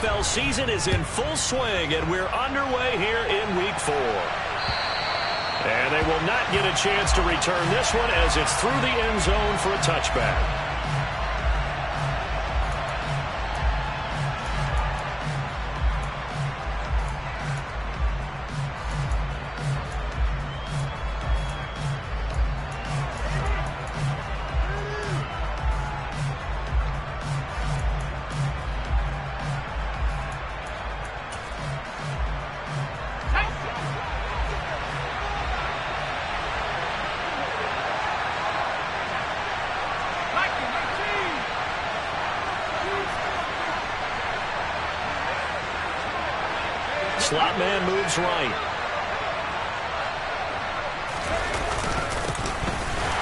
NFL season is in full swing, and we're underway here in Week 4. And they will not get a chance to return this one as it's through the end zone for a touchback. Slot man moves right.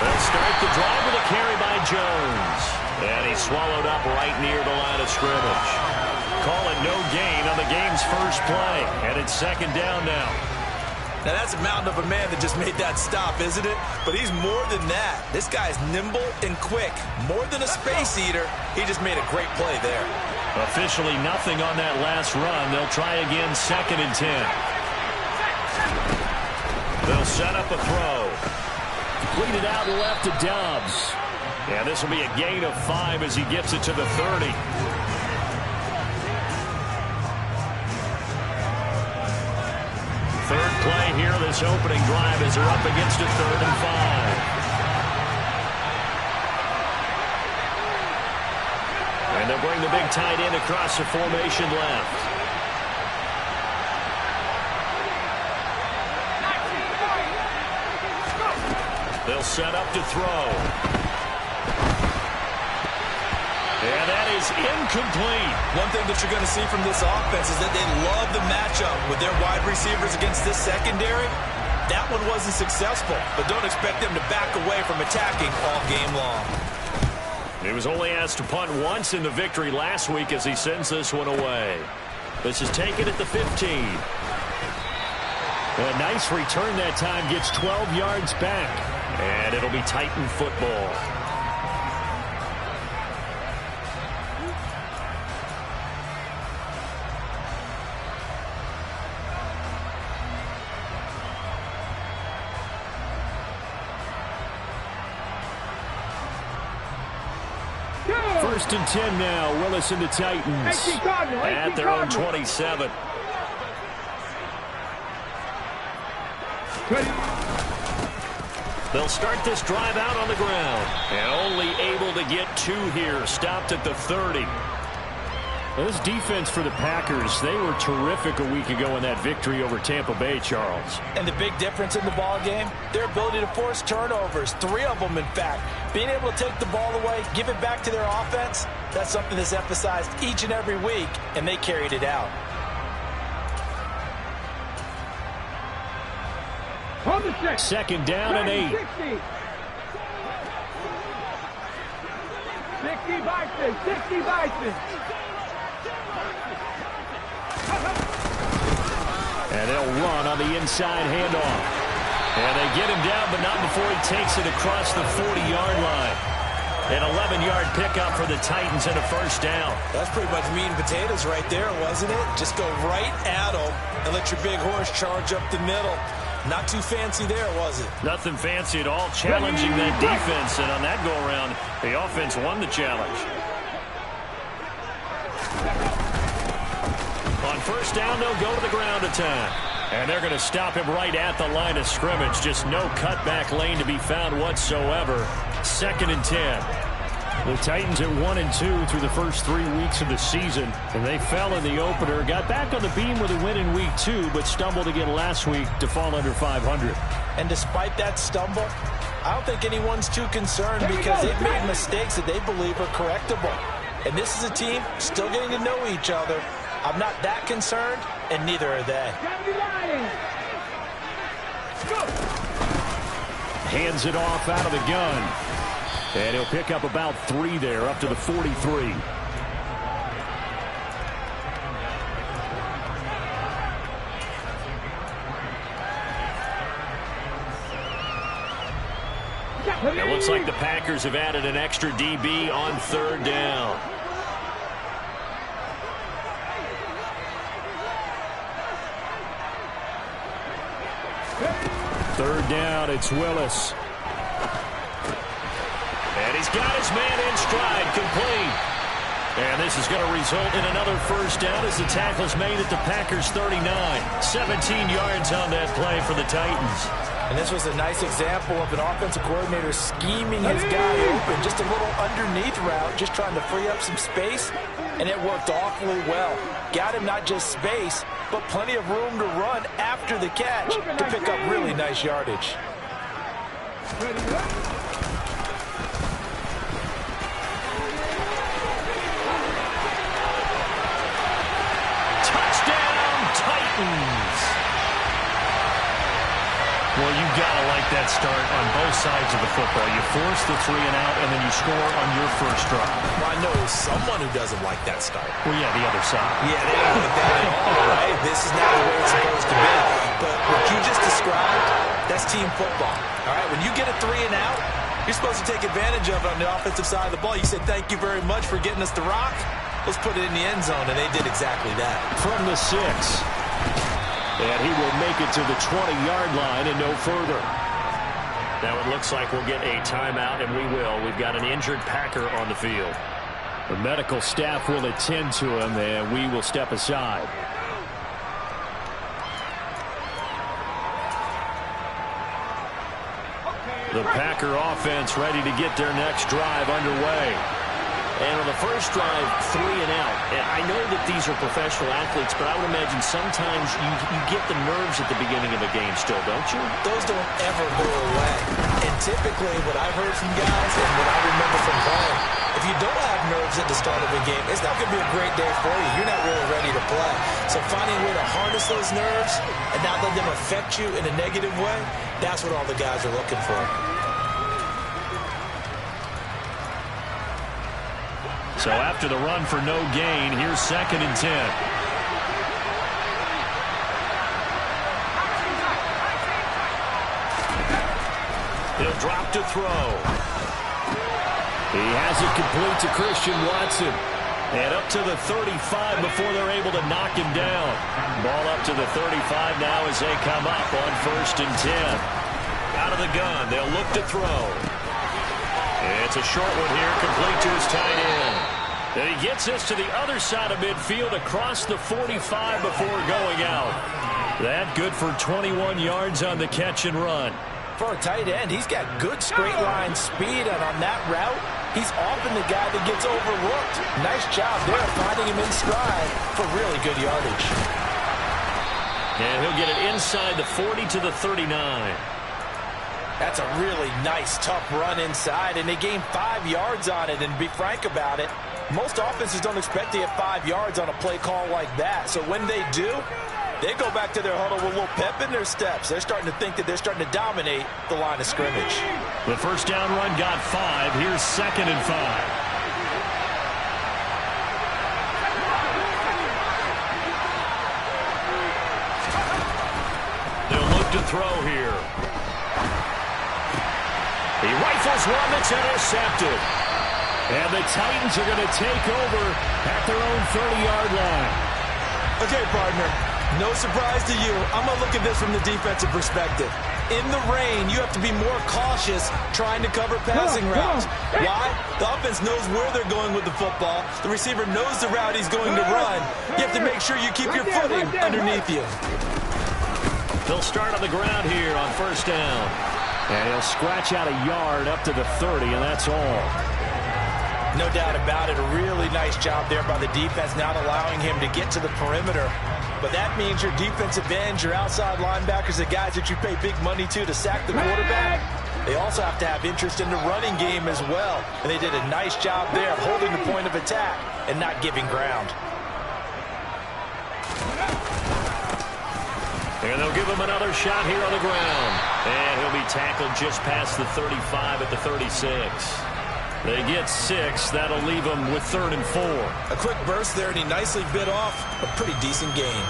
They'll start the drive with a carry by Jones. And he's swallowed up right near the line of scrimmage. Call it no gain on the game's first play. And it's second down now. Now that's a mountain of a man that just made that stop, isn't it? But he's more than that. This guy's nimble and quick. More than a space eater. He just made a great play there. Officially nothing on that last run. They'll try again, 2nd and 10. They'll set up a throw. Completed out left to Doubs. And this will be a gain of 5 as he gets it to the 30. Third play here, this opening drive as they're up against a 3rd and 5. And they'll bring the big tight end across the formation left. They'll set up to throw. And that is incomplete. One thing that you're going to see from this offense is that they love the matchup with their wide receivers against this secondary. That one wasn't successful, but don't expect them to back away from attacking all game long. He was only asked to punt once in the victory last week as he sends this one away. This is taken at the 15. A nice return that time, gets 12 yards back. And it'll be Titan football. First and 10 now. Willis and the Titans at their own 27. They'll start this drive out on the ground. And only able to get 2 here. Stopped at the 30. This defense for the Packers, they were terrific a week ago in that victory over Tampa Bay, Charles. And the big difference in the ball game, their ability to force turnovers, 3 of them in fact. Being able to take the ball away, give it back to their offense, that's something that's emphasized each and every week, and they carried it out. Second down and 8. 60 Bison, 60 Bison. And they'll run on the inside handoff. And they get him down, but not before he takes it across the 40-yard line. An 11-yard pickup for the Titans and a first down. That's pretty much meat and potatoes right there, wasn't it? Just go right at them and let your big horse charge up the middle. Not too fancy there, was it? Nothing fancy at all, challenging that defense. And on that go-around, the offense won the challenge. On first down, they'll go to the ground attack. And they're going to stop him right at the line of scrimmage. Just no cutback lane to be found whatsoever. 2nd and 10. The Titans at 1-2 through the first 3 weeks of the season. And they fell in the opener. Got back on the beam with a win in week 2, but stumbled again last week to fall under 500. And despite that stumble, I don't think anyone's too concerned because they've made mistakes that they believe are correctable. And this is a team still getting to know each other. I'm not that concerned, and neither are they. Hands it off out of the gun. And he'll pick up about 3 there, up to the 43. It looks like the Packers have added an extra DB on 3rd down. Third down, it's Willis. And he's got his man in stride, complete. And this is going to result in another first down as the tackle is made at the Packers' 39. 17 yards on that play for the Titans. And this was a nice example of an offensive coordinator scheming his guy open. Just a little underneath route, just trying to free up some space, and it worked awfully well. Got him not just space, but plenty of room to run after the catch to pick up really nice yardage. Touchdown, Titans! Well, you gotta like that start on both sides of the football. You force the 3 and out, and then you score on your first drive. Well, I know someone who doesn't like that start. Well, yeah, the other side. Yeah, they don't like that at all, right? This is not the way it's supposed to be. But what you just described, that's team football. All right, when you get a 3 and out, you're supposed to take advantage of it on the offensive side of the ball. You said, thank you very much for getting us the rock. Let's put it in the end zone, and they did exactly that. From the 6. And he will make it to the 20-yard line and no further. Now it looks like we'll get a timeout, and we will. We've got an injured Packer on the field. The medical staff will attend to him, and we will step aside. The Packer offense ready to get their next drive underway. And on the first drive, 3 and out. And I know that these are professional athletes, but I would imagine sometimes you get the nerves at the beginning of a game still, don't you? Those don't ever go away. And typically what I've heard from guys and what I remember from playing, if you don't have nerves at the start of a game, it's not going to be a great day for you. You're not really ready to play. So finding a way to harness those nerves and not let them affect you in a negative way, that's what all the guys are looking for. So after the run for no gain, here's 2nd and 10. He'll drop to throw. He has it complete to Christian Watson. And up to the 35 before they're able to knock him down. Ball up to the 35 now as they come up on 1st and 10. Out of the gun, they'll look to throw. It's a short one here, complete to his tight end. And he gets this to the other side of midfield across the 45 before going out. That good for 21 yards on the catch and run. For a tight end, he's got good straight line speed, and on that route, he's often the guy that gets overlooked. Nice job there finding him in stride for really good yardage. And he'll get it inside the 40 to the 39. That's a really nice, tough run inside, and they gained 5 yards on it. And to be frank about it, most offenses don't expect to get 5 yards on a play call like that. So when they do, they go back to their huddle with a little pep in their steps. They're starting to think that they're starting to dominate the line of scrimmage. The first down run got 5. Here's 2nd and 5. They'll look to throw here. He rifles one that's intercepted. And the Titans are going to take over at their own 30-yard line. Okay, partner, no surprise to you. I'm going to look at this from the defensive perspective. In the rain, you have to be more cautious trying to cover passing routes. Why? The offense knows where they're going with the football. The receiver knows the route he's going to run. You have to make sure you keep your footing underneath you. They'll start on the ground here on 1st down. And he'll scratch out a yard up to the 30, and that's all. No doubt about it. A really nice job there by the defense, not allowing him to get to the perimeter. But that means your defensive ends, your outside linebackers, the guys that you pay big money to sack the quarterback, they also have to have interest in the running game as well. And they did a nice job there holding the point of attack and not giving ground. And they'll give him another shot here on the ground. And he'll be tackled just past the 35 at the 36. They get 6. That'll leave them with 3rd and 4. A quick burst there, and he nicely bit off a pretty decent gain.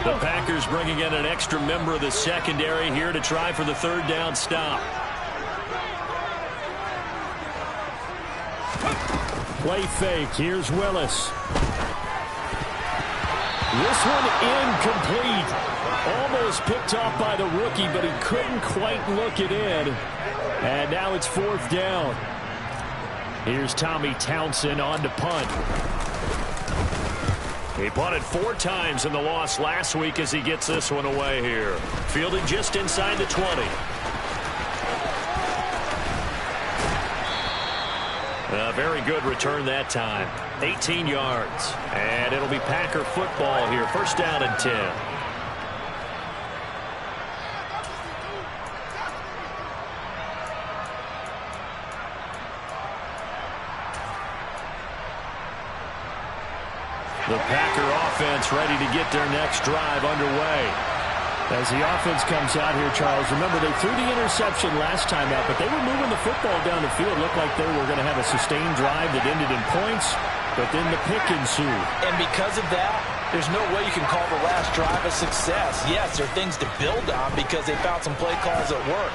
The Packers bringing in an extra member of the secondary here to try for the 3rd down stop. Play fake. Here's Willis. This one incomplete. Almost picked off by the rookie, but he couldn't quite look it in. And now it's 4th down. Here's Tommy Townsend on to punt. He punted 4 times in the loss last week as he gets this one away here. Fielded just inside the 20. A very good return that time. 18 yards. And it'll be Packer football here. 1st down and 10. The Packer offense ready to get their next drive underway. As the offense comes out here, Charles, remember they threw the interception last time out, but they were moving the football down the field. Looked like they were going to have a sustained drive that ended in points, but then the pick ensued. And because of that, there's no way you can call the last drive a success. Yes, there are things to build on because they found some play calls that work.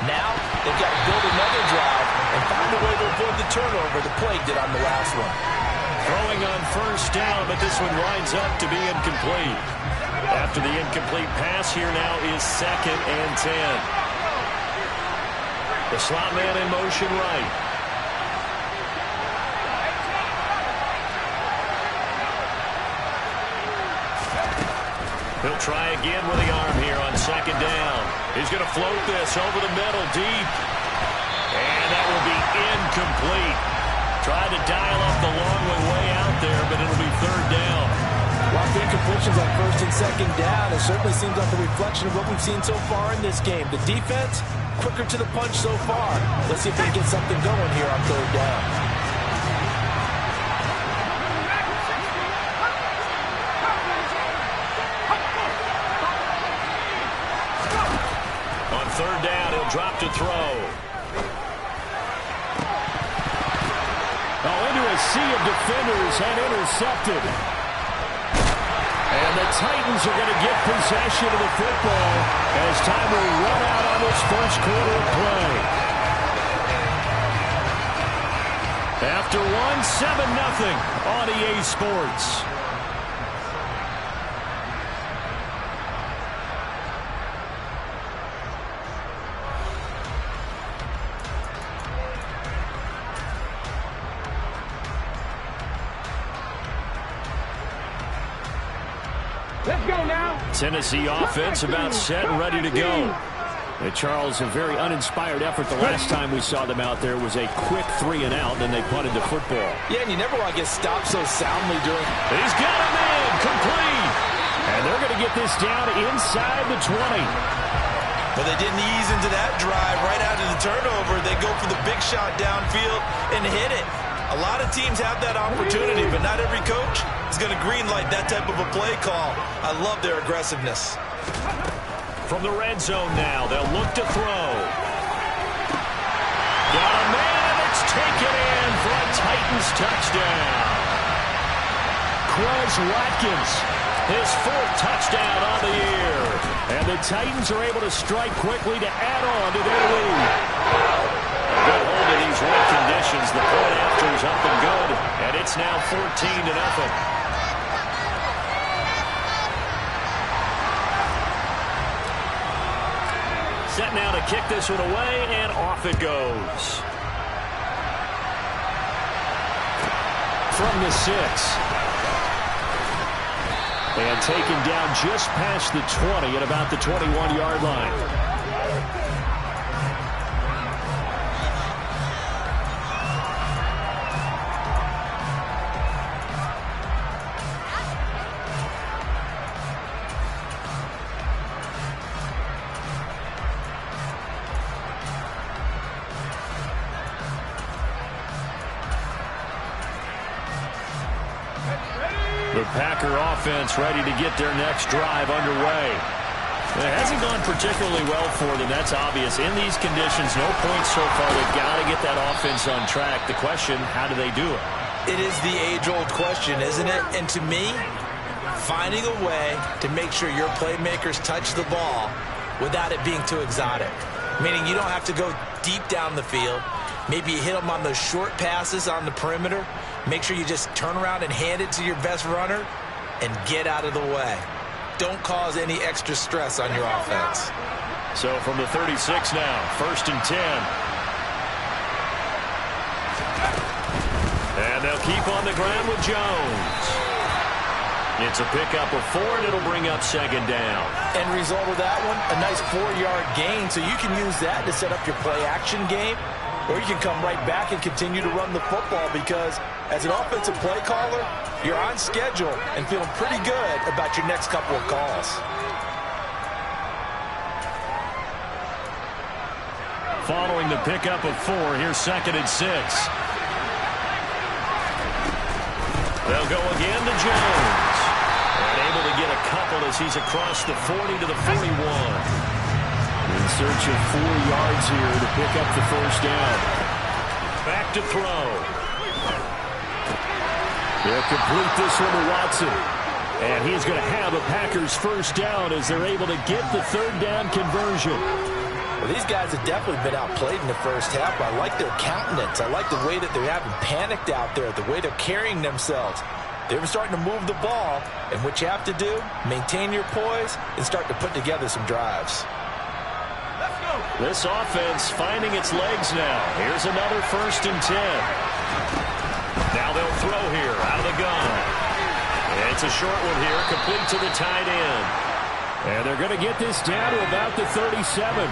Now, they've got to build another drive and find a way to avoid the turnover the play did on the last one. Throwing on 1st down, but this one winds up to be incomplete. After the incomplete pass, here now is 2nd and 10. The slot man in motion right. He'll try again with the arm here on 2nd down. He's going to float this over the middle deep. And that will be incomplete. Tried to dial up the long way out there, but it'll be 3rd down. Lots of incompletions on 1st and 2nd down. It certainly seems like a reflection of what we've seen so far in this game. The defense, quicker to the punch so far. Let's see if they can get something going here on 3rd down. On 3rd down, he'll drop to throw. Into a sea of defenders and intercepted. And the Titans are going to get possession of the football as time will run out on this 1st quarter of play. After 7-0 on EA Sports. Let's go now. Tennessee offense about set and ready to go. And Charles, a very uninspired effort the last time we saw them out there was a quick 3 and out, and they punted the football. Yeah, and you never want to get stopped so soundly during. He's got him in, complete. And they're going to get this down inside the 20. But they didn't ease into that drive right out of the turnover. They go for the big shot downfield and hit it. A lot of teams have that opportunity, but not every coach is going to greenlight that type of a play call. I love their aggressiveness. From the red zone now, they'll look to throw. Got a man, and it's taken in for a Titans touchdown. Quez Watkins, his 4th touchdown on the year. And the Titans are able to strike quickly to add on to their lead. Good hold in these wet conditions. The point after is up and good, and it's now 14-0. Set now to kick this one away, and off it goes. From the 6. And taken down just past the 20 at about the 21-yard line. The Packer offense ready to get their next drive underway. It hasn't gone particularly well for them. That's obvious. In these conditions, no points so far. They've got to get that offense on track. The question, how do they do it? It is the age-old question, isn't it? And to me, finding a way to make sure your playmakers touch the ball without it being too exotic. Meaning you don't have to go deep down the field. Maybe you hit them on those short passes on the perimeter. Make sure you just turn around and hand it to your best runner. and get out of the way. Don't cause any extra stress on your offense. So from the 36 now, 1st and 10. And they'll keep on the ground with Jones. It's a pickup of 4, and it'll bring up 2nd down. End result of that one, a nice 4-yard gain, so you can use that to set up your play-action game, or you can come right back and continue to run the football because as an offensive play caller, you're on schedule and feeling pretty good about your next couple of calls. Following the pickup of 4, here's 2nd and 6. They'll go again to Jones. And able to get a couple as he's across the 40 to the 41. In search of 4 yards here to pick up the 1st down. Back to throw. They'll complete this one to Watson. And he's going to have a Packers 1st down as they're able to get the 3rd down conversion. Well, these guys have definitely been outplayed in the first half, but I like their countenance. I like the way that they're having panicked out there, the way they're carrying themselves. They're starting to move the ball, and what you have to do, maintain your poise and start to put together some drives. Let's go. This offense finding its legs now. Here's another 1st and 10. Now they'll throw here out of the gun. It's a short one here, complete to the tight end. And they're going to get this down to about the 37.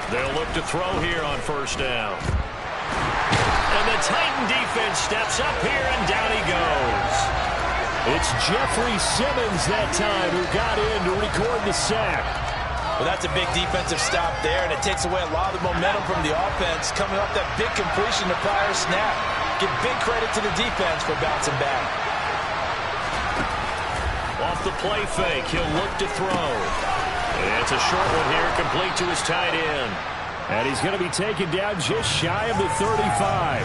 They'll look to throw here on 1st down. And the Titan defense steps up here, and down he goes. It's Jeffrey Simmons that time who got in to record the sack. Well, that's a big defensive stop there, and it takes away a lot of the momentum from the offense coming off that big completion the prior snap. Give big credit to the defense for bouncing back. Off the play fake, he'll look to throw. It's a short one here, complete to his tight end. And he's going to be taken down just shy of the 35.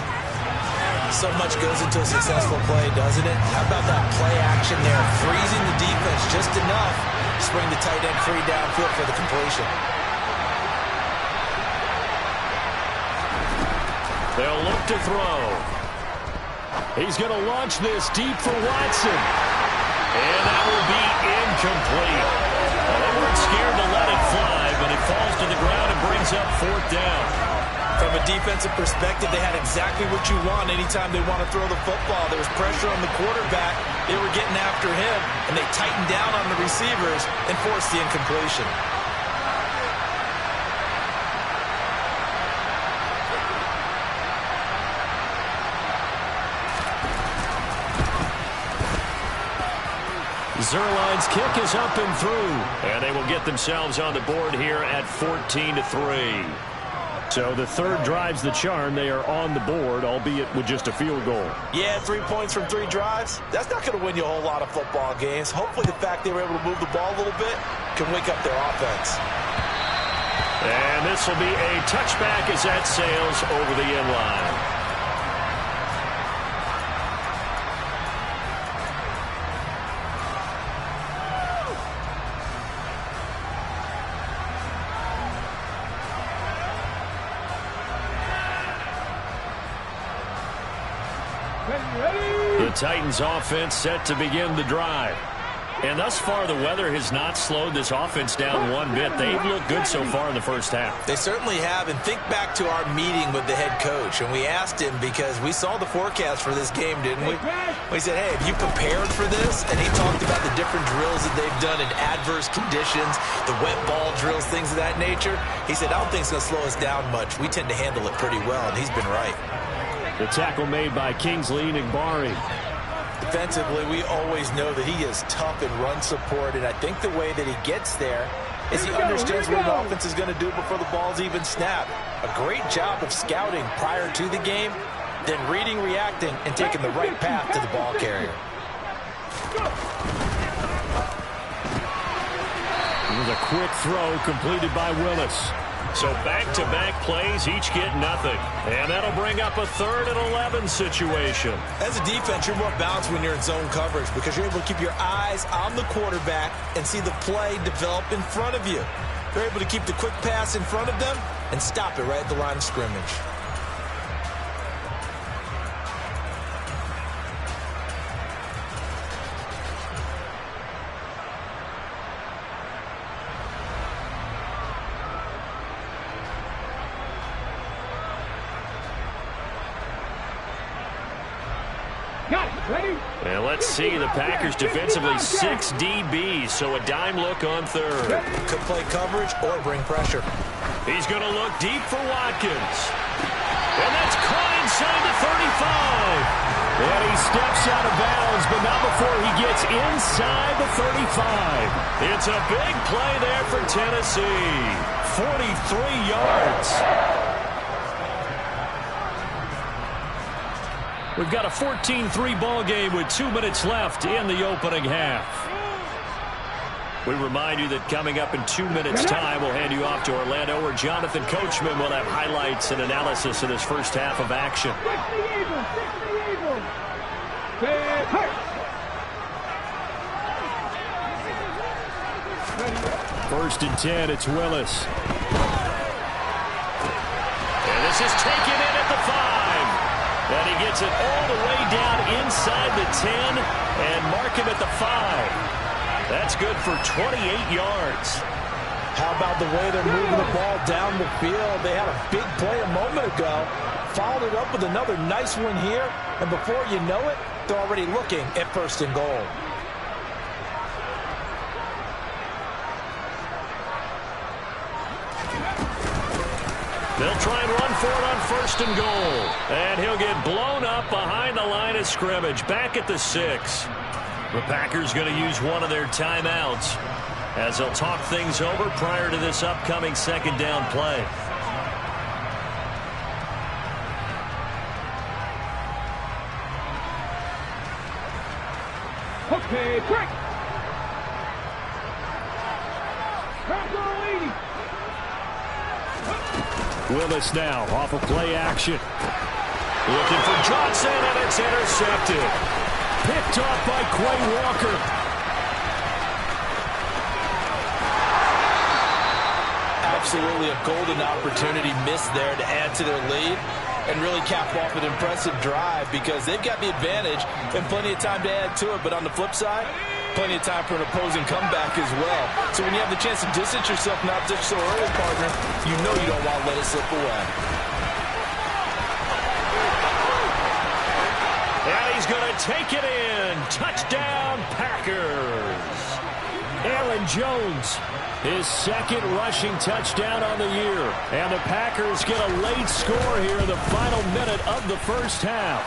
So much goes into a successful play, doesn't it? How about that play action there, freezing the defense just enough to bring the tight end free downfield for the completion. They'll look to throw. He's going to launch this deep for Watson. And that will be incomplete. Well, they weren't scared to let it fly, but it falls to the ground and brings up 4th down. From a defensive perspective, they had exactly what you want anytime they want to throw the football. There was pressure on the quarterback. They were getting after him, and they tightened down on the receivers and forced the incompletion. Zuerlein's kick is up and through, and they will get themselves on the board here at 14-3. So the 3rd drives the charm. They are on the board, albeit with just a field goal. Yeah, 3 points from 3 drives. That's not going to win you a whole lot of football games. Hopefully the fact they were able to move the ball a little bit can wake up their offense. And this will be a touchback as that sails over the end line. The Titans offense set to begin the drive. And thus far, the weather has not slowed this offense down one bit. They've looked good so far in the first half. They certainly have. And think back to our meeting with the head coach. And we asked him because we saw the forecast for this game, didn't we? We said, hey, have you prepared for this? And he talked about the different drills that they've done in adverse conditions, the wet ball drills, things of that nature. He said, I don't think it's going to slow us down much. We tend to handle it pretty well, and he's been right. The tackle made by Kingsley Enagbare. Defensively, we always know that he is tough in run support, and I think the way that he gets there is he understands what an offense is going to do before the ball's even snapped. A great job of scouting prior to the game, then reading, reacting, and taking the right path to the ball carrier. It was a quick throw completed by Willis. So back-to-back plays, each get nothing. And that'll bring up a 3rd and 11 situation. As a defense, you're more balanced when you're in zone coverage because you're able to keep your eyes on the quarterback and see the play develop in front of you. They're able to keep the quick pass in front of them, and stop it right at the line of scrimmage. And let's see, the Packers defensively 6 DBs, so a dime look on third. Could play coverage or bring pressure. He's going to look deep for Watkins. And that's caught inside the 35. And he steps out of bounds, but not before he gets inside the 35. It's a big play there for Tennessee. 43 yards. We've got a 14-3 ball game with 2 minutes left in the opening half. We remind you that coming up in 2 minutes' time, we'll hand you off to Orlando, where Jonathan Coachman will have highlights and analysis in his first half of action. First and 10, it's Willis. And this is taken in at the 5. And he gets it all the way down inside the 10 and mark him at the 5. That's good for 28 yards. How about the way they're moving the ball down the field? They had a big play a moment ago, followed it up with another nice one here, and before you know it, they're already looking at first and goal. They'll try and run for it on first and goal. And he'll get blown up behind the line of scrimmage, back at the 6. The Packers going to use one of their timeouts as they'll talk things over prior to this upcoming second down play. Okay, quick! Willis now off of play action. Looking for Johnson, and it's intercepted. Picked off by Quay Walker. Absolutely a golden opportunity missed there to add to their lead and really cap off an impressive drive, because they've got the advantage and plenty of time to add to it. But on the flip side, plenty of time for an opposing comeback as well. So when you have the chance to distance yourself from opposition so early, partner, you know you don't want to let it slip away. And he's going to take it in. Touchdown, Packers. Aaron Jones, his second rushing touchdown on the year. And the Packers get a late score here in the final minute of the first half.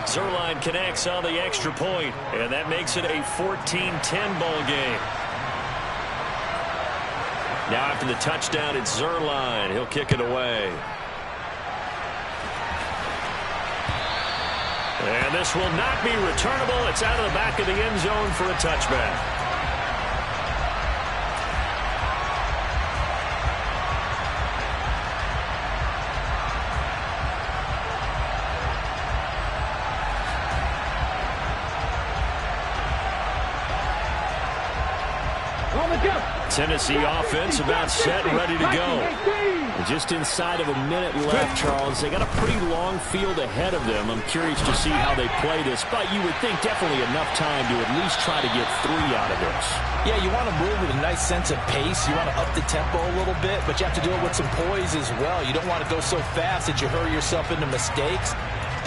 Zuerlein connects on the extra point, and that makes it a 14-10 ball game. Now after the touchdown, it's Zuerlein. He'll kick it away. And this will not be returnable. It's out of the back of the end zone for a touchback. Tennessee offense about set and ready to go. And just inside of a minute left, Charles. They got a pretty long field ahead of them. I'm curious to see how they play this, but you would think definitely enough time to at least try to get 3 out of this. Yeah, you want to move with a nice sense of pace. You want to up the tempo a little bit, but you have to do it with some poise as well. You don't want to go so fast that you hurry yourself into mistakes.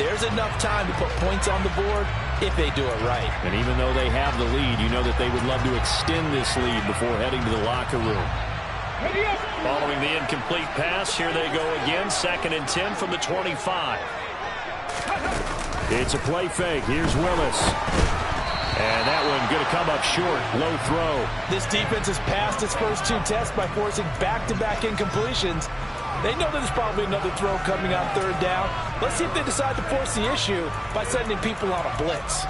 There's enough time to put points on the board if they do it right. And even though they have the lead, you know that they would love to extend this lead before heading to the locker room. Following the incomplete pass, here they go again. 2nd and 10 from the 25. It's a play fake. Here's Willis. And that one going to come up short. Low throw. This defense has passed its first 2 tests by forcing back-to-back incompletions. They know there's probably another throw coming on 3rd down. Let's see if they decide to force the issue by sending people on a blitz.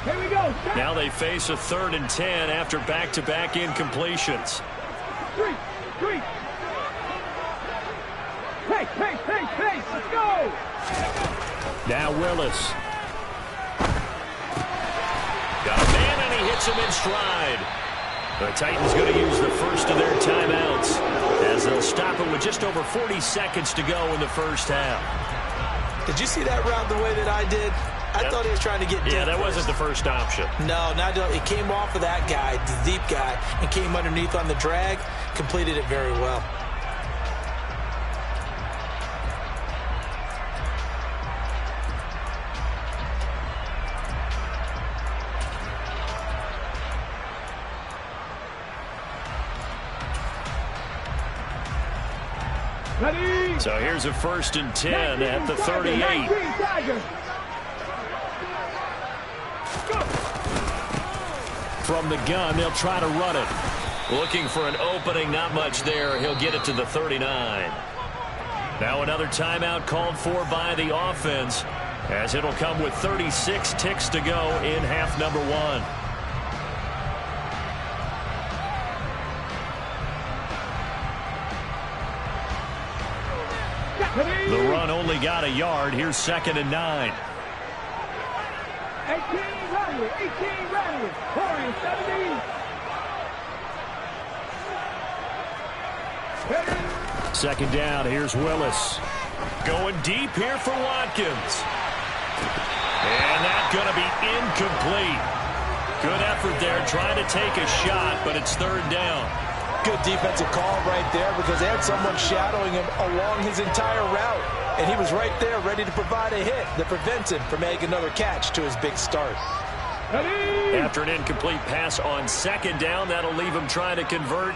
Here we go. Now they face a 3rd and 10 after back-to-back incompletions. 3. go. Now Willis. Got a man, and he hits him in stride. The Titans going to use the first of their timeouts as they'll stop it with just over 40 seconds to go in the first half. Did you see that route the way that I did? I thought he was trying to get deep. Yeah, that wasn't the first option. No, it came off of that guy, the deep guy, and came underneath on the drag. Completed it very well. Ready. So here's a 1st and 10 at the 38. From the gun, they'll try to run it. Looking for an opening, not much there. He'll get it to the 39. Now another timeout called for by the offense, as it'll come with 36 ticks to go in half number 1. The run only got a yard. Here's 2nd and 9. 18 ready. 70. Second down. Here's Willis. Going deep here for Watkins. And that's going to be incomplete. Good effort there, trying to take a shot, but it's 3rd down. Good defensive call right there because they had someone shadowing him along his entire route. And he was right there ready to provide a hit that prevents him from making another catch to his big start. Ready. After an incomplete pass on 2nd down, that'll leave him trying to convert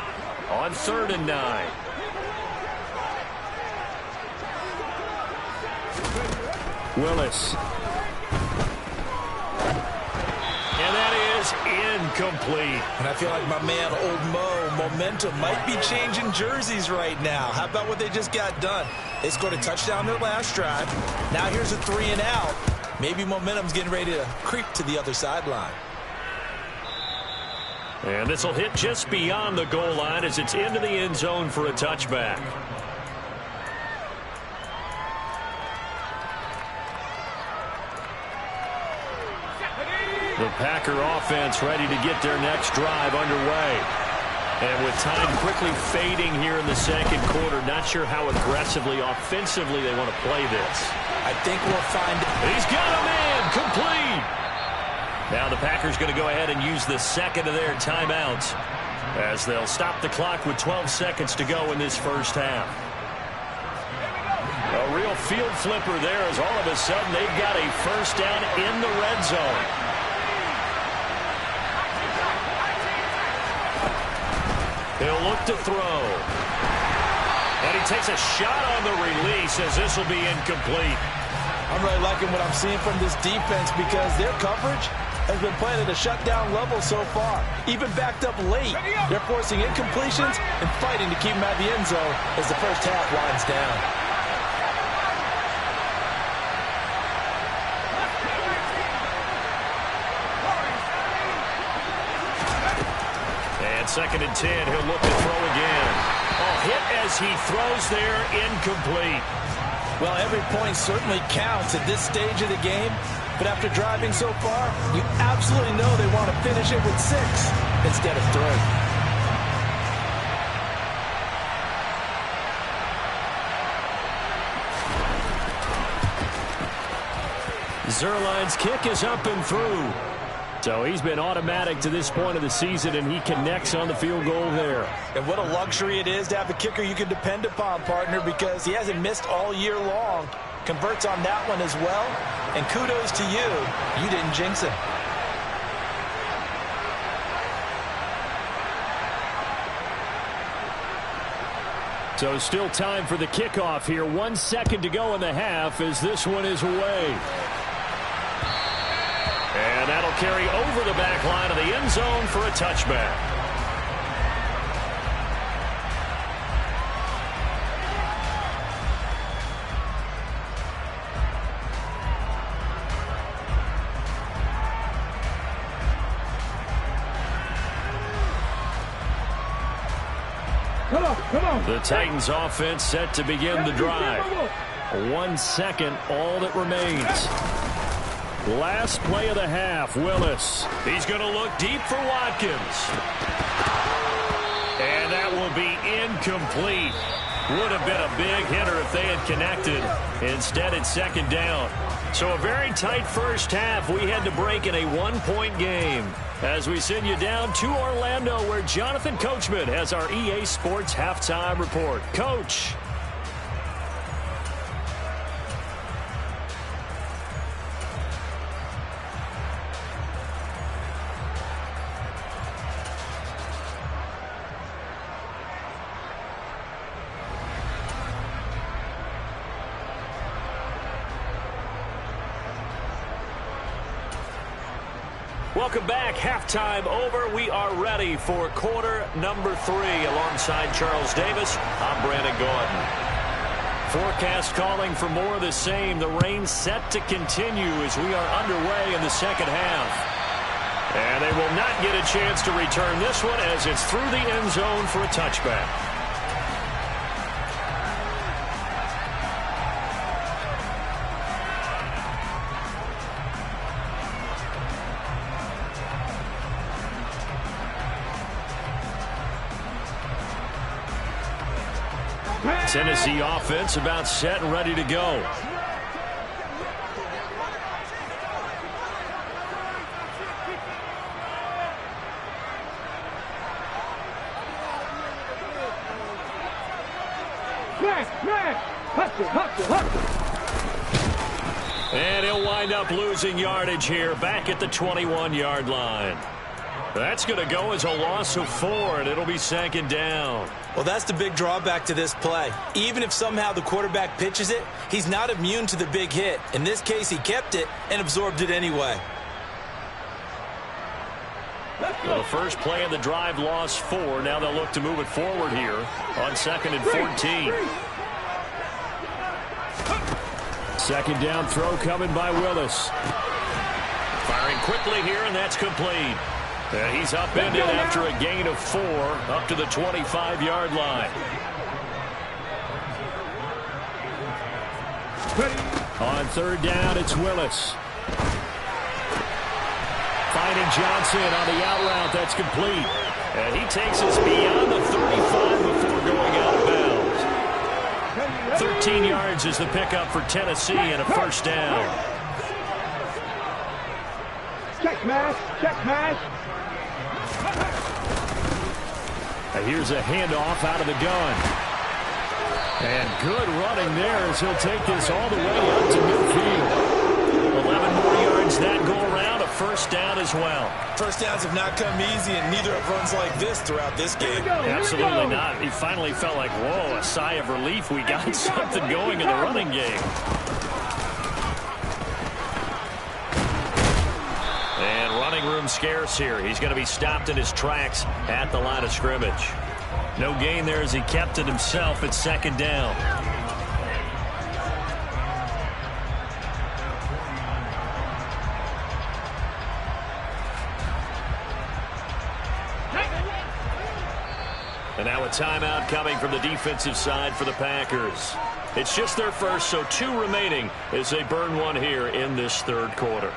on 3rd and 9. Willis. And that is incomplete. And I feel like my man, Old Mo, momentum might be changing jerseys right now. How about what they just got done? They scored a touchdown their last drive. Now here's a 3 and out. Maybe momentum's getting ready to creep to the other sideline. And this will hit just beyond the goal line as it's into the end zone for a touchback. The Packer offense ready to get their next drive underway. And with time quickly fading here in the 2nd quarter, not sure how aggressively, offensively they want to play this. I think we'll find... He's got a man, complete. Now the Packers going to go ahead and use the 2nd of their timeouts as they'll stop the clock with 12 seconds to go in this first half. A real field flipper there as all of a sudden they've got a 1st down in the red zone. He'll look to throw. And he takes a shot on the release as this will be incomplete. I'm really liking what I'm seeing from this defense because their coverage has been playing at a shutdown level so far. Even backed up late, they're forcing incompletions and fighting to keep them out of the end zone as the first half winds down. And 2nd and 10, he'll look to throw again. Oh, hit as he throws there, incomplete. Well, every point certainly counts at this stage of the game. But after driving so far, you absolutely know they want to finish it with 6 instead of 3. Zuerlein's kick is up and through. So he's been automatic to this point of the season, and he connects on the field goal there. And what a luxury it is to have a kicker you can depend upon, partner, because he hasn't missed all year long. Converts on that one as well. And kudos to you. You didn't jinx him. So still time for the kickoff here. 1 second to go in the half as this one is away. And that'll carry over the back line of the end zone for a touchback. Come on. The Titans offense set to begin the drive. 1 second, all that remains. Last play of the half, Willis. He's going to look deep for Watkins. And that will be incomplete. Would have been a big hitter if they had connected. Instead, it's second down. So a very tight first half. We had to break in a one-point game. As we send you down to Orlando, where Jonathan Coachman has our EA Sports halftime report. Coach. Welcome back. Halftime over. We are ready for quarter number 3. Alongside Charles Davis, I'm Brandon Gaudin. Forecast calling for more of the same. The rain set to continue as we are underway in the second half. And they will not get a chance to return this one as it's through the end zone for a touchback. Tennessee offense about set and ready to go. And he'll wind up losing yardage here back at the 21-yard line. That's going to go as a loss of 4, and it'll be second down. Well, that's the big drawback to this play. Even if somehow the quarterback pitches it, he's not immune to the big hit. In this case, he kept it and absorbed it anyway. Well, the first play of the drive lost 4. Now they'll look to move it forward here on 2nd and 14. Second down throw coming by Willis. Firing quickly here, and that's complete. He's upended after a gain of 4 up to the 25-yard line. On third down, it's Willis. Finding Johnson on the out route. That's complete. And he takes us beyond the 35 before going out of bounds. 13 yards is the pickup for Tennessee and a first down. Check mash, check mash. Here's a handoff out of the gun. And good running there as he'll take this all the way up to midfield. 11 more yards that go around, a first down as well. First downs have not come easy, and neither have runs like this throughout this game. Absolutely not. He finally felt like, whoa, a sigh of relief. We got something going in the running game. And running room scarce here. He's going to be stopped in his tracks at the line of scrimmage. No gain there as he kept it himself at second down. And now a timeout coming from the defensive side for the Packers. It's just their first, so 2 remaining as they burn one here in this third quarter.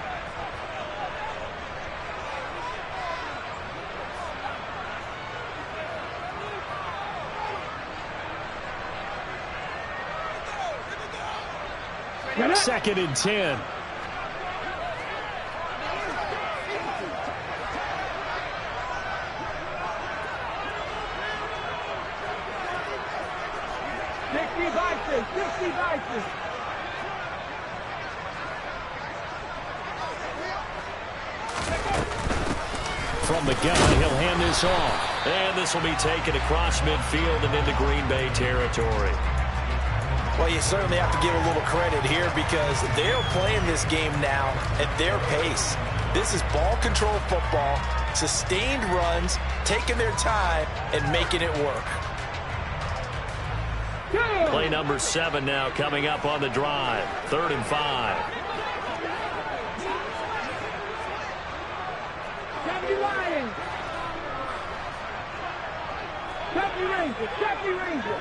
Second and 10. From the gun, he'll hand this off. And this will be taken across midfield and into Green Bay territory. Well, you certainly have to give a little credit here because they're playing this game now at their pace. This is ball control football, sustained runs, taking their time, and making it work. Play number 7 now coming up on the drive. 3rd and 5. Jackie Ryan. Jackie Ranger. Jackie Ranger.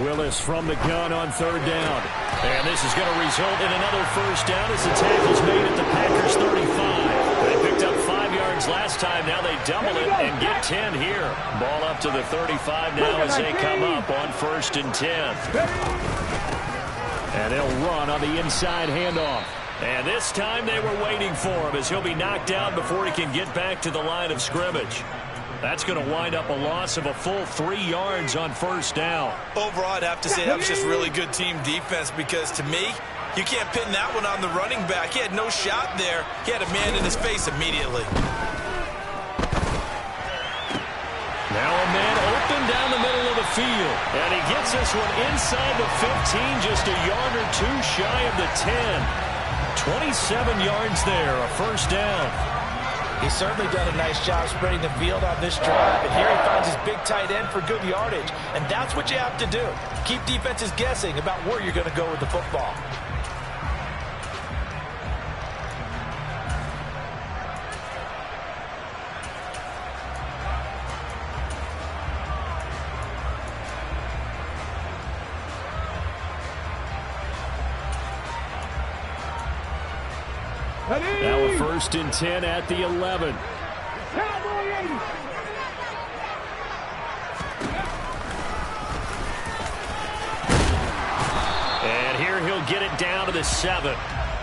Willis from the gun on third down. And this is going to result in another first down as the tackle's made at the Packers 35. They picked up 5 yards last time. Now they double it and get 10 here. Ball up to the 35 now as they come up on 1st and 10. And they'll run on the inside handoff. And this time they were waiting for him as he'll be knocked down before he can get back to the line of scrimmage. That's going to wind up a loss of a full 3 yards on 1st down. Overall, I'd have to say that was just really good team defense because, to me, you can't pin that one on the running back. He had no shot there. He had a man in his face immediately. Now a man open down the middle of the field. And he gets this one inside the 15, just a yard or two shy of the 10. 27 yards there, a first down. He's certainly done a nice job spreading the field on this drive. And here he finds his big tight end for good yardage. And that's what you have to do. Keep defenses guessing about where you're going to go with the football. Now a 1st and 10 at the 11. And here he'll get it down to the 7.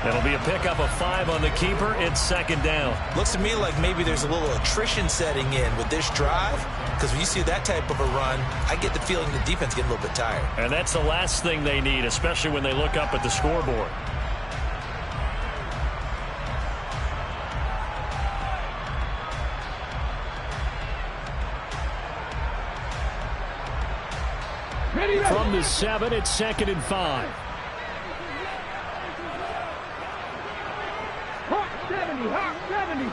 That'll be a pickup of 5 on the keeper. It's 2nd down. Looks to me like maybe there's a little attrition setting in with this drive, because when you see that type of a run, I get the feeling the defense getting a little bit tired. And that's the last thing they need, especially when they look up at the scoreboard. From the 7, it's 2nd and 5. Hawk 70, Hawk 70.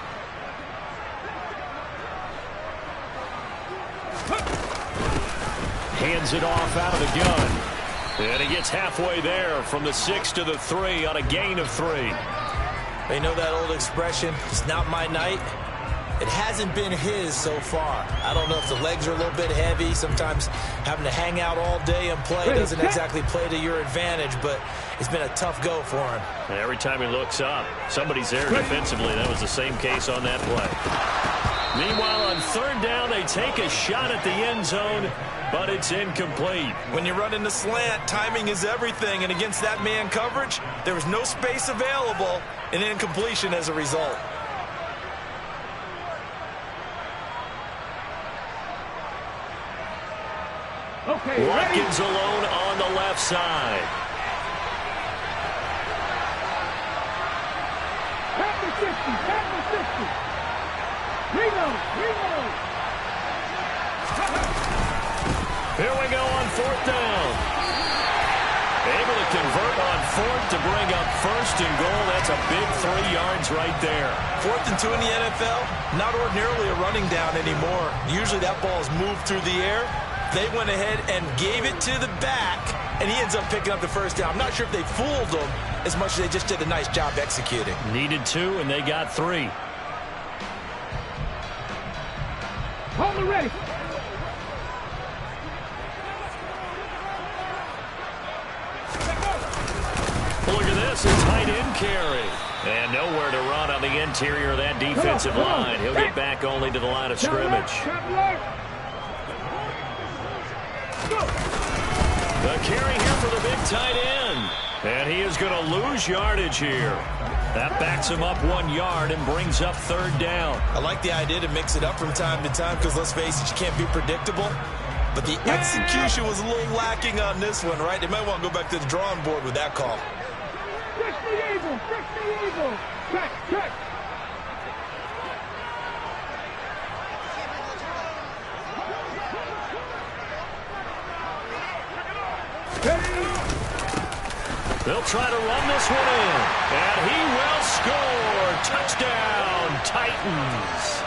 Hands it off out of the gun. And he gets halfway there from the 6 to the 3 on a gain of 3. They know that old expression, it's not my night. It hasn't been his so far. I don't know if the legs are a little bit heavy. Sometimes having to hang out all day and play doesn't exactly play to your advantage, but it's been a tough go for him. And every time he looks up, somebody's there defensively. That was the same case on that play. Meanwhile, on 3rd down, they take a shot at the end zone, but it's incomplete. When you run in the slant, timing is everything, and against that man coverage, there was no space available, and incompletion as a result. Okay, Watkins alone on the left side. Back to 50, back to 50. Reload. Here we go on 4th down. Able to convert on 4th to bring up 1st and goal. That's a big 3 yards right there. 4th and 2 in the NFL, not ordinarily a running down anymore. Usually that ball is moved through the air. They went ahead and gave it to the back, and he ends up picking up the first down. I'm not sure if they fooled him as much as they just did a nice job executing. Needed 2, and they got 3. Hold ready. Look at this, a tight end carry. And nowhere to run on the interior of that defensive line. He'll get back only to the line of scrimmage. The carry here for the big tight end. And he is going to lose yardage here. That backs him up 1 yard and brings up 3rd down. I like the idea to mix it up from time to time because, let's face it, you can't be predictable. But the execution was a little lacking on this one, right? They might want to go back to the drawing board with that call. Fix the eagle, fix the eagle. Check. They'll try to run this one in. And he will score. Touchdown, Titans.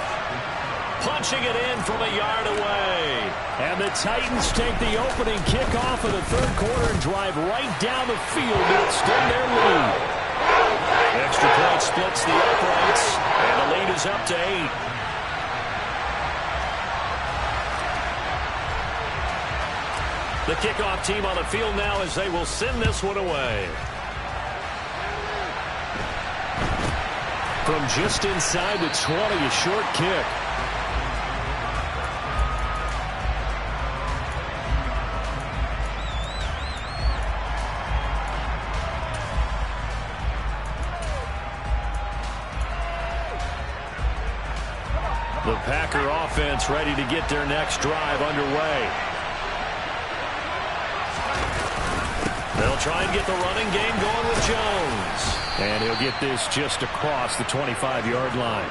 Punching it in from a yard away. And the Titans take the opening kickoff of the 3rd quarter and drive right down the field to extend their lead. Extra point splits the uprights. And the lead is up to 8. The kickoff team on the field now as they will send this one away. From just inside the 20, a short kick. The Packer offense ready to get their next drive underway. They'll try and get the running game going with Jones. And he'll get this just across the 25-yard line.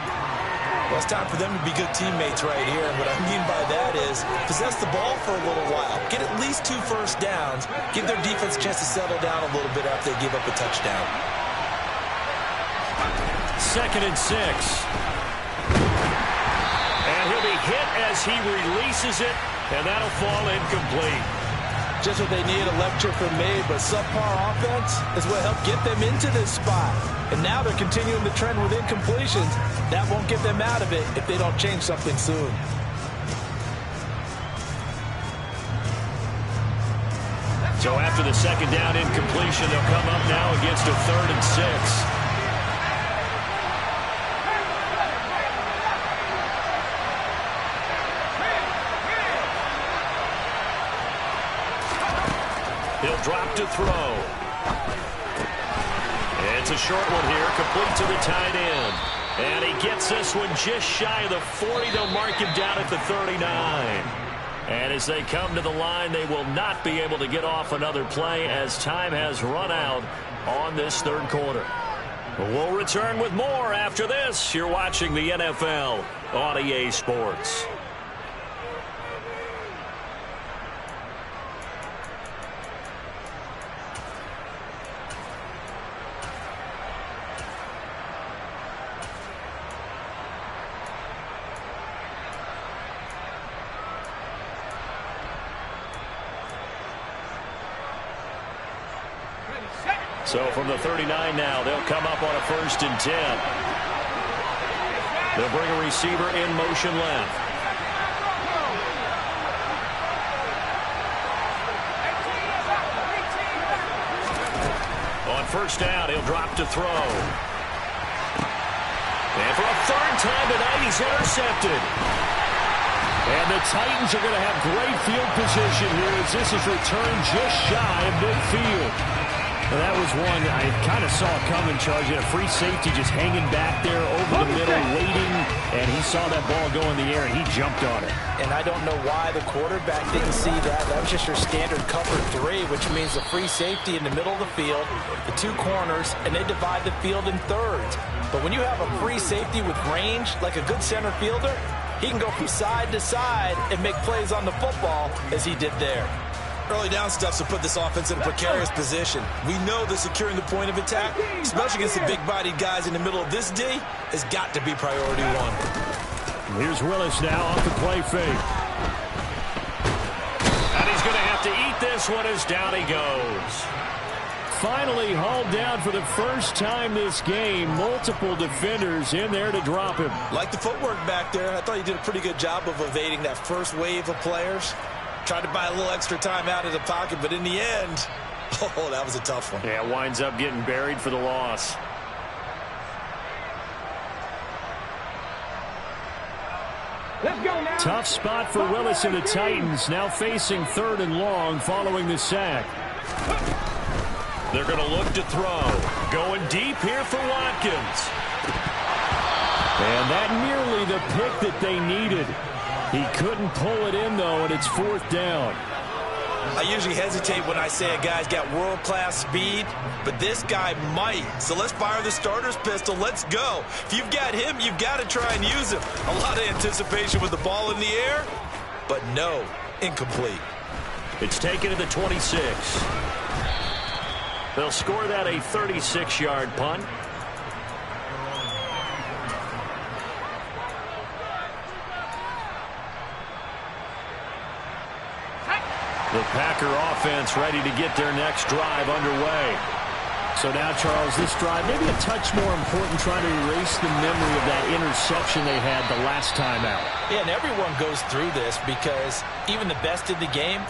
Well, it's time for them to be good teammates right here. And what I mean by that is possess the ball for a little while. Get at least 2 first downs. Give their defense a chance to settle down a little bit after they give up a touchdown. 2nd and 6. And he'll be hit as he releases it. And that'll fall incomplete. Just what they need, a lecture from me, but subpar offense is what helped get them into this spot. And now they're continuing the trend with incompletions. That won't get them out of it if they don't change something soon. So after the 2nd down incompletion, they'll come up now against a 3rd and 6. He'll drop to throw. It's a short one here, complete to the tight end. And he gets this one just shy of the 40. They'll mark him down at the 39. And as they come to the line, they will not be able to get off another play as time has run out on this 3rd quarter. We'll return with more after this. You're watching the NFL on EA Sports. So from the 39 now, they'll come up on a 1st and 10. They'll bring a receiver in motion left. On 1st down, he'll drop to throw. And for a 3rd time tonight, he's intercepted. And the Titans are going to have great field position here as this is returned just shy of midfield. And that was one I kind of saw coming, Charles. You had a free safety just hanging back there over the middle, waiting, and he saw that ball go in the air, and he jumped on it. And I don't know why the quarterback didn't see that. That was just your standard cover 3, which means the free safety in the middle of the field, the 2 corners, and they divide the field in thirds. But when you have a free safety with range, like a good center fielder, he can go from side to side and make plays on the football as he did there. Early down stuff to put this offense in a precarious position. We know that securing the point of attack, especially against the big-bodied guys in the middle of this D, has got to be priority 1. Here's Willis now off the play fake. And he's going to have to eat this one as down he goes. Finally hauled down for the first time this game. Multiple defenders in there to drop him. Like the footwork back there, I thought he did a pretty good job of evading that first wave of players. Tried to buy a little extra time out of the pocket, but in the end, oh, that was a tough one. Yeah, winds up getting buried for the loss. Let's go now. Tough spot for Willis and the Titans, now facing 3rd and long following the sack. They're going to look to throw. Going deep here for Watkins. And that nearly the pick that they needed. He couldn't pull it in, though, and it's 4th down. I usually hesitate when I say a guy's got world-class speed, but this guy might. So let's fire the starter's pistol. Let's go. If you've got him, you've got to try and use him. A lot of anticipation with the ball in the air, but no, incomplete. It's taken to the 26. They'll score that a 36-yard punt. The Packer offense ready to get their next drive underway. So now, Charles, this drive maybe a touch more important, trying to erase the memory of that interception they had the last time out. Yeah, and everyone goes through this because even the best in the game,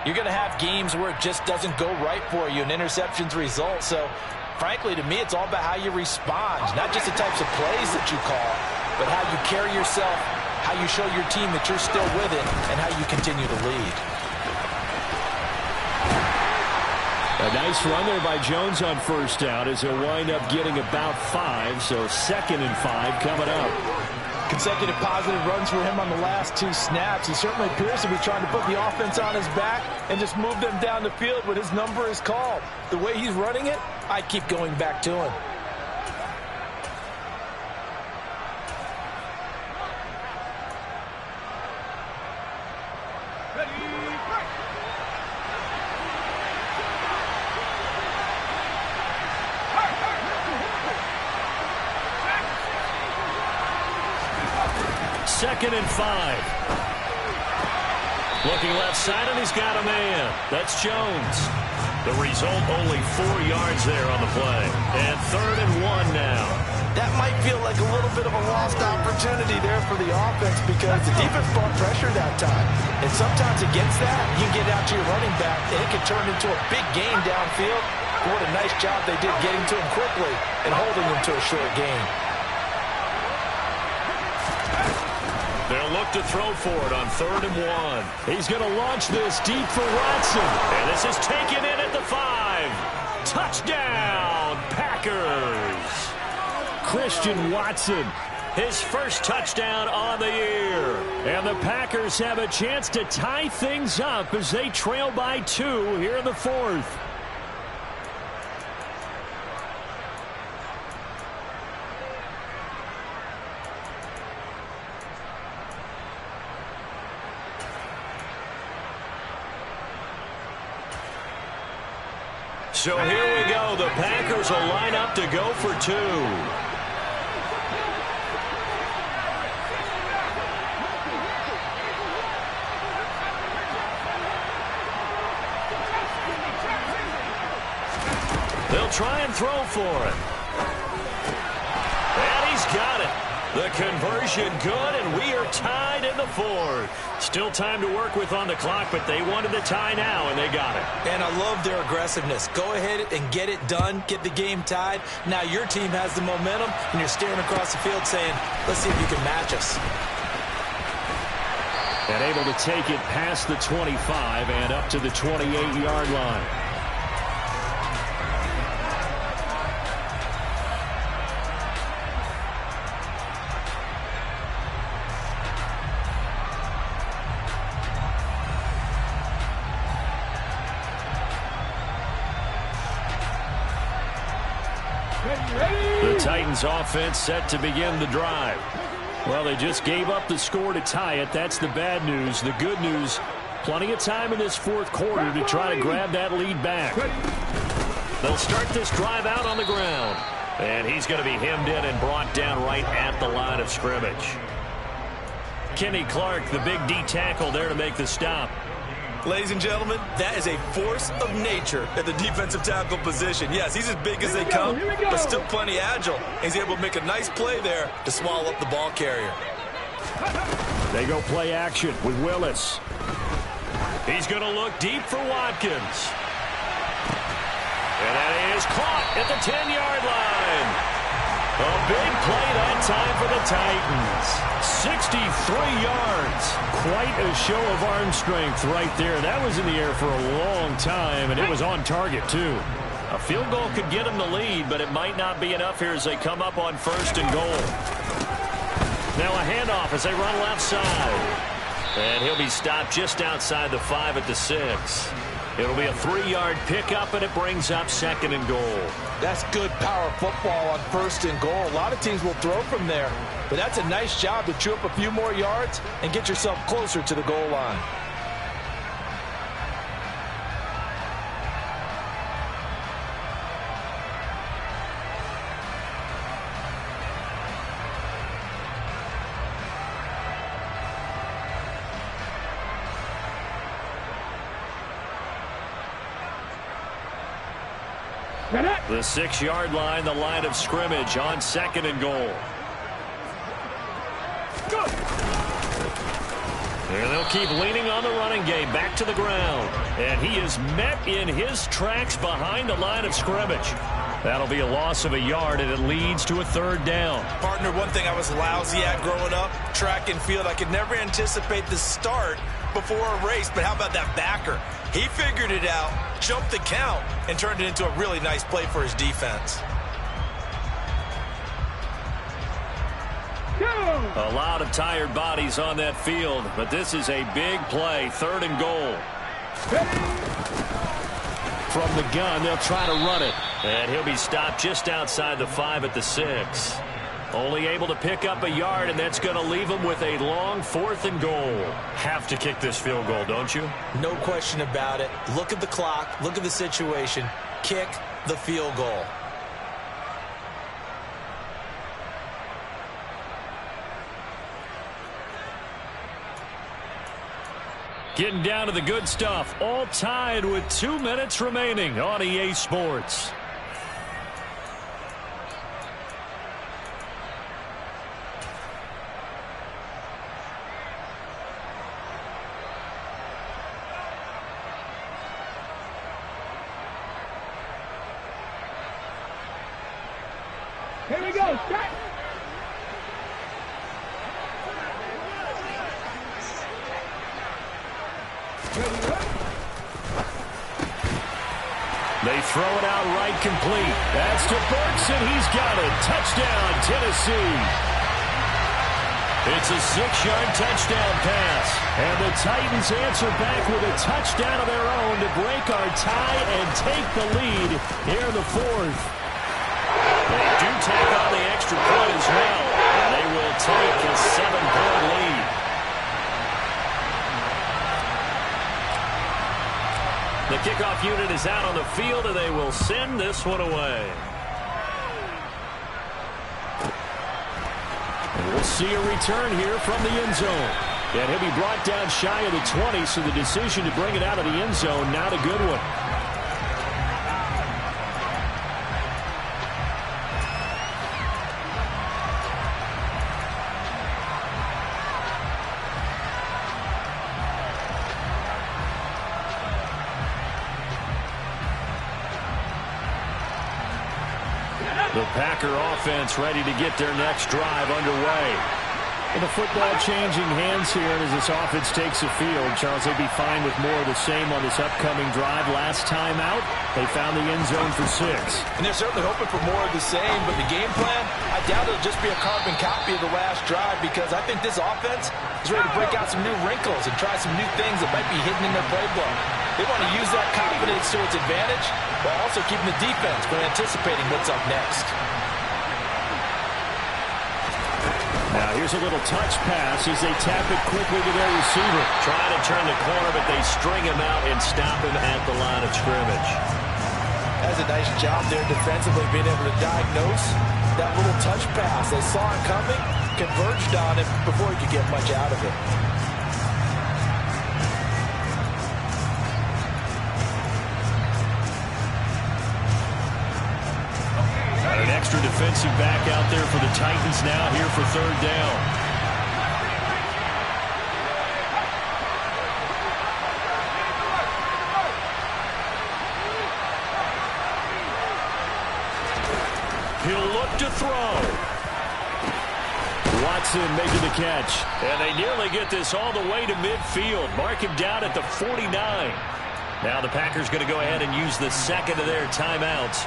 You're going to have games where it just doesn't go right for you and interceptions result. So, frankly, to me, it's all about how you respond, not just the types of plays that you call, but how you carry yourself, how you show your team that you're still with it, and how you continue to lead. A nice run there by Jones on first down as he'll wind up getting about 5, so 2nd and 5 coming up. Consecutive positive runs for him on the last 2 snaps. He certainly appears to be trying to put the offense on his back and just move them down the field when his number is called. The way he's running it, I keep going back to him. Second and 5. Looking left side, and he's got a man. That's Jones. The result, only 4 yards there on the play. And 3rd and 1 now. That might feel like a little bit of a lost opportunity there for the offense because the defense brought pressure that time. And sometimes against that, you get out to your running back, and it can turn into a big gain downfield. But what a nice job they did getting to him quickly and holding him to a short gain. They'll look to throw for it on 3rd and 1. He's going to launch this deep for Watson. And this is taken in at the 5. Touchdown, Packers. Christian Watson, his first touchdown on the year. And the Packers have a chance to tie things up as they trail by 2 here in the 4th. So here we go. The Packers will line up to go for 2. They'll try and throw for it. And he's got it. The conversion good, and we are tied in the 4th. Still time to work with on the clock, but they wanted the tie now, and they got it. And I love their aggressiveness. Go ahead and get it done. Get the game tied. Now your team has the momentum, and you're staring across the field saying, let's see if you can match us. And able to take it past the 25 and up to the 28-yard line. The Titans offense set to begin the drive. Well, they just gave up the score to tie it. That's the bad news. The good news, plenty of time in this 4th quarter to try to grab that lead back. They'll start this drive out on the ground. And he's going to be hemmed in and brought down right at the line of scrimmage. Kenny Clark, the big D tackle there to make the stop. Ladies and gentlemen, that is a force of nature at the defensive tackle position. Yes, he's as big as they come, but still plenty agile. He's able to make a nice play there to swallow up the ball carrier. They go play action with Willis. He's going to look deep for Watkins. And that is caught at the 10-yard line. A big play that time for the Titans. 63 yards. Quite a show of arm strength right there. That was in the air for a long time, and it was on target, too. A field goal could get them the lead, but it might not be enough here as they come up on 1st and goal. Now a handoff as they run left side. And he'll be stopped just outside the 5 at the 6. It'll be a 3-yard pickup, and it brings up 2nd and goal. That's good power football on 1st and goal. A lot of teams will throw from there, but that's a nice job to chew up a few more yards and get yourself closer to the goal line. The 6-yard line, the line of scrimmage on 2nd and goal. And they'll keep leaning on the running game back to the ground. And he is met in his tracks behind the line of scrimmage. That'll be a loss of a yard, and it leads to a 3rd down. Partner, one thing I was lousy at growing up, track and field, I could never anticipate the start before a race, but how about that backer? He figured it out, jumped the count, and turned it into a really nice play for his defense. A lot of tired bodies on that field, but this is a big play, 3rd and goal. From the gun, they'll try to run it. And he'll be stopped just outside the 5 at the 6. Only able to pick up a yard, and that's going to leave him with a long 4th and goal. Have to kick this field goal, don't you? No question about it. Look at the clock. Look at the situation. Kick the field goal. Getting down to the good stuff. All tied with 2 minutes remaining on EA Sports. Here we go. Set. They throw it out right complete. That's to Burks, and he's got it. Touchdown, Tennessee. It's a 6-yard touchdown pass. And the Titans answer back with a touchdown of their own to break our tie and take the lead here in the 4th. They do take on the extra point as well. And they will take a 7-point lead. The kickoff unit is out on the field, and they will send this one away. And we'll see a return here from the end zone. And he'll be brought down shy of the 20, so the decision to bring it out of the end zone, not a good one. The Packer offense ready to get their next drive underway. And the football changing hands here as this offense takes the field. Charles, they'd be fine with more of the same on this upcoming drive. Last time out, they found the end zone for 6. And they're certainly hoping for more of the same, but the game plan, I doubt it'll just be a carbon copy of the last drive, because I think this offense is ready to break out some new wrinkles and try some new things that might be hidden in their playbook. They want to use that confidence to its advantage while also keeping the defense from anticipating what's up next. Now here's a little touch pass as they tap it quickly to their receiver. Trying to turn the corner, but they string him out and stop him at the line of scrimmage. That's a nice job there defensively, being able to diagnose that little touch pass. They saw it coming, converged on it before he could get much out of it. An extra defensive back out there for the Titans now here for 3rd down. He'll look to throw. Watson making the catch. And they nearly get this all the way to midfield. Mark him down at the 49. Now the Packers going to go ahead and use the second of their timeouts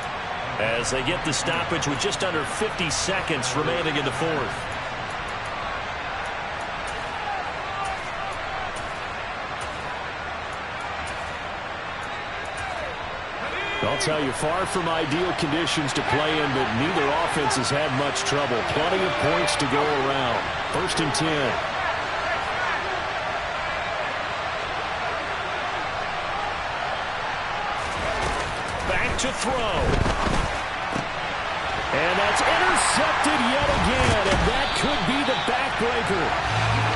as they get the stoppage with just under 50 seconds remaining in the 4th. I'll tell you, far from ideal conditions to play in, but neither offense has had much trouble. Plenty of points to go around. 1st and 10. Back to throw. And that's intercepted yet again, and that could be the backbreaker.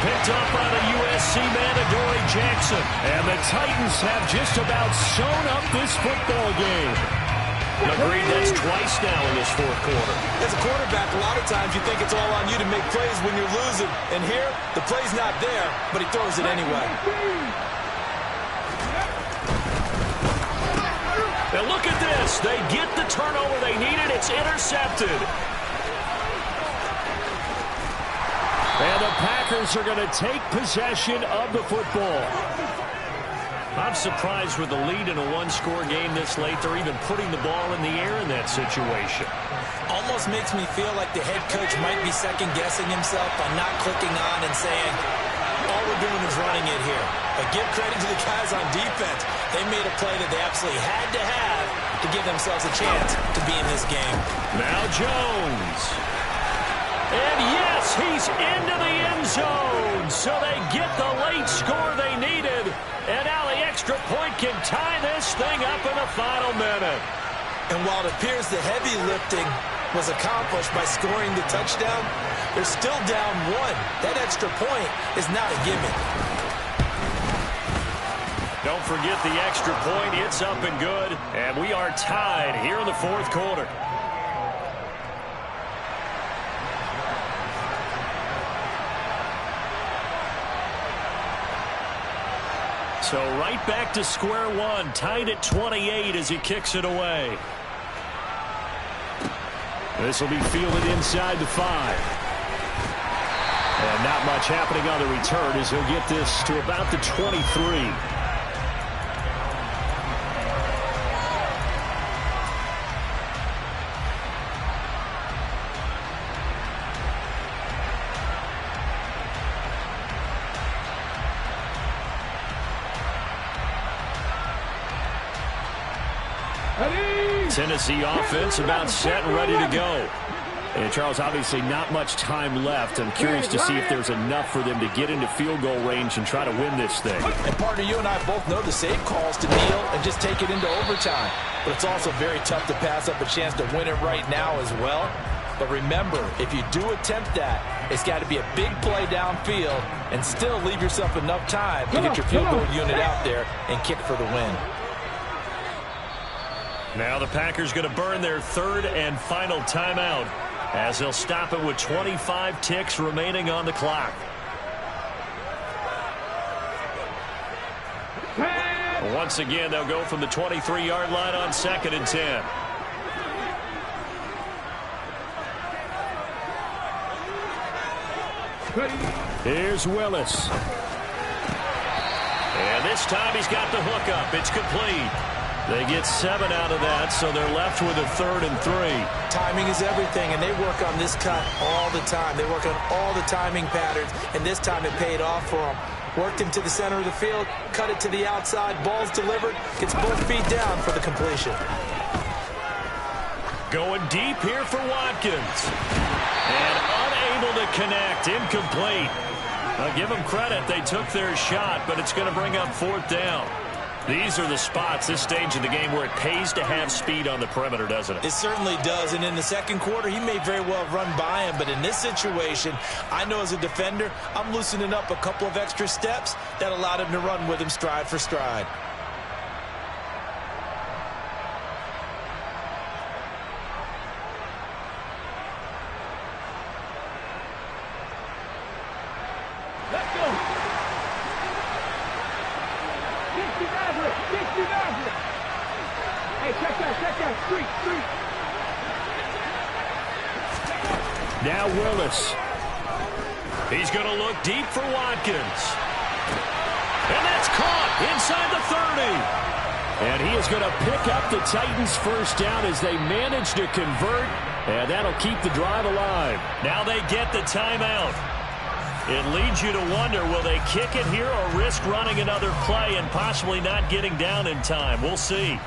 Picked up by the USC man, Adoree Jackson. And the Titans have just about sewn up this football game. Agreed, that's twice now in this fourth quarter. As a quarterback, a lot of times you think it's all on you to make plays when you're losing. And here, the play's not there, but he throws it anyway. Now look at this. They get the turnover they needed. It's intercepted. And the Packers are going to take possession of the football. I'm surprised with the lead in a one-score game this late. They're even putting the ball in the air in that situation. Almost makes me feel like the head coach might be second-guessing himself by not clicking on and saying, all we're doing is running it here. But give credit to the guys on defense. They made a play that they absolutely had to have to give themselves a chance to be in this game. Now Jones. And yes, he's into the end zone. So they get the late score they needed. And now the extra point can tie this thing up in the final minute. And while it appears the heavy lifting was accomplished by scoring the touchdown, they're still down one. That extra point is not a gimme. Don't forget the extra point. It's up and good. And we are tied here in the fourth quarter. So right back to square one, tied at 28 as he kicks it away. This will be fielded inside the 5. And not much happening on the return as he'll get this to about the 23. Tennessee offense about set and ready to go. And Charles, obviously not much time left. I'm curious to see if there's enough for them to get into field goal range and try to win this thing. And partner, you and I both know the save calls to kneel and just take it into overtime. But it's also very tough to pass up a chance to win it right now as well. But remember, if you do attempt that, it's got to be a big play downfield and still leave yourself enough time to get your field goal unit out there and kick for the win. Now the Packers going to burn their third and final timeout as they'll stop it with 25 ticks remaining on the clock. Once again, they'll go from the 23-yard line on 2nd and 10. Here's Willis. And this time he's got the hook up. It's complete. They get 7 out of that, so they're left with a 3rd and 3. Timing is everything, and they work on this cut all the time. They work on all the timing patterns, and this time it paid off for them. Worked him to the center of the field, cut it to the outside, ball's delivered, gets both feet down for the completion. Going deep here for Watkins. And unable to connect, incomplete. I'll give them credit, they took their shot, but it's going to bring up 4th down. These are the spots, this stage of the game, where it pays to have speed on the perimeter, doesn't it? It certainly does, and in the second quarter, he may very well run by him, but in this situation, I know as a defender, I'm loosening up a couple of extra steps that allowed him to run with him stride for stride. Let's go. Hey, check that, street. Now Willis. He's going to look deep for Watkins. And that's caught inside the 30. And he is going to pick up the Titans' first down as they manage to convert. And that'll keep the drive alive. Now they get the timeout. It leads you to wonder, will they kick it here or risk running another play and possibly not getting down in time? We'll see.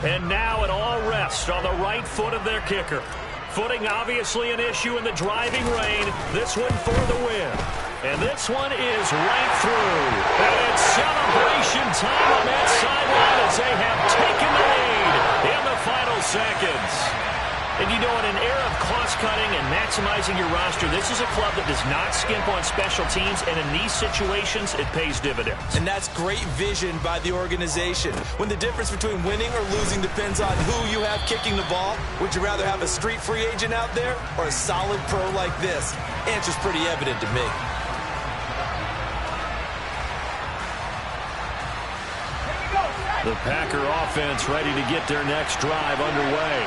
And now it all rests on the right foot of their kicker. Footing obviously an issue in the driving rain. This one for the win. And this one is right through. And it's celebration time on that sideline as they have taken the lead in the final seconds. And you know, in an era of cost-cutting and maximizing your roster, this is a club that does not skimp on special teams, and in these situations, it pays dividends. And that's great vision by the organization. When the difference between winning or losing depends on who you have kicking the ball, would you rather have a street free agent out there or a solid pro like this? Answer's pretty evident to me. The Packer offense ready to get their next drive underway.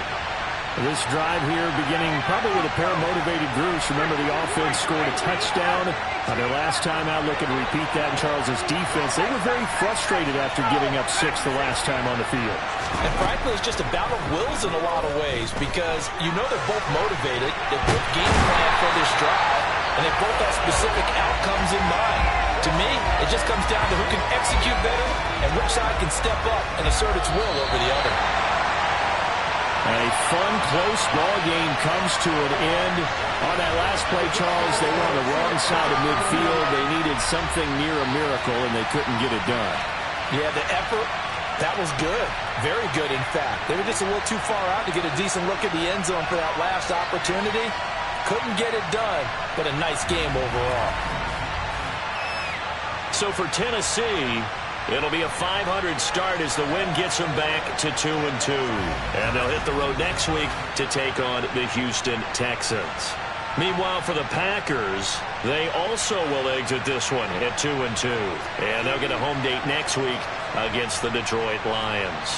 This drive here beginning probably with a pair of motivated groups. Remember, the offense scored a touchdown on their last time out. Looking to repeat that in Charles's defense. They were very frustrated after giving up 6 the last time on the field. And frankly, it's just a battle of wills in a lot of ways because you know they're both motivated. They both game plan for this drive, and they both have specific outcomes in mind. To me, it just comes down to who can execute better and which side can step up and assert its will over the other. A fun, close ball game comes to an end. On that last play, Charles, they were on the wrong side of midfield. They needed something near a miracle, and they couldn't get it done. Yeah, the effort, that was good. Very good, in fact. They were just a little too far out to get a decent look at the end zone for that last opportunity. Couldn't get it done, but a nice game overall. So for Tennessee, it'll be a 500 start as the win gets them back to 2-2. And they'll hit the road next week to take on the Houston Texans. Meanwhile, for the Packers, they also will exit this one at 2-2. And they'll get a home date next week against the Detroit Lions.